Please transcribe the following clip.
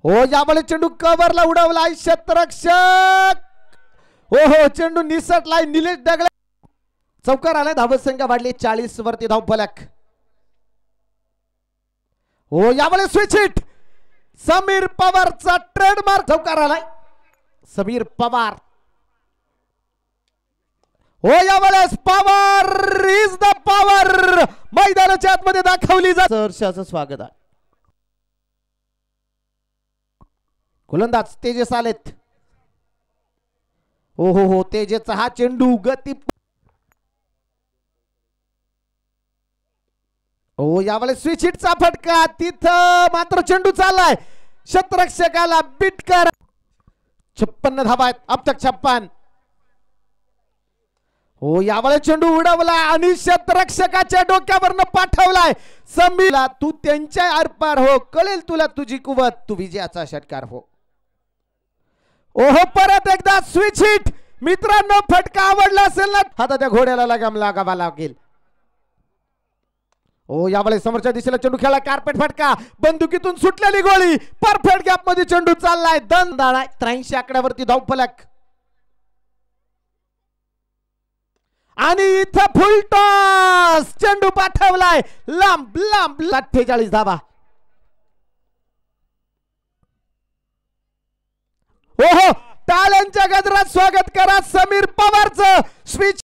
हो यावेळी चेंडू कव्हरला उडवलाय क्षेत्ररक्षक. हो हो चेंडू निसटलाय. निलेश दगडे चौकार आलाय. धावत संख्या वाढली 40 वरती धावफलक. हो यावेळी स्विच हिट समीर पवारचा ट्रेडमार्क चौकार आलाय. समीर पवार. हो यावेळेस पवार इज द पॉवर मैदानाच्या आतमध्ये दाखवली जात. सहर्षाचं स्वागत आहे. गोलंदाज तेजस आलेत. हो हो हो तेजसचा हा चेंडू गती. हो यावेळेस स्विच हिटचा फटका. तिथं मात्र चेंडू चाललाय. क्षेत्ररक्षकाला बिटकर. 56 धावा आहेत. अब तक 56. हो यावेळेस चेंडू उडवला आणि क्षेत्ररक्षकाच्या डोक्यावरनं पाठवलाय. समीरला तू त्यांच्या आरपार हो. कळेल तुला तुझी कुवत. तू विजयाचा षटकार हो. ओहो परत एकदा स्विच हिट. मित्रांनो फटका आवडला असेल ना आता त्या घोड्याला लगाम लागावा लागेल. हो यावेळेस समोरच्या दिशेला चेंडू खेळला. कार्पेट फटका. बंदुकीतून सुटलेली गोळी. परफेक्ट गॅप मध्ये चेंडू चाललाय. दन दाणा 83 आकड्यावरती धावफलक. आणि इथं फुल टॉस. चेंडू पाठवलाय लांब लांब. 48 धावा. ओहो टाळ्यांच्या गजरात स्वागत करा समीर पवारचं. स्विच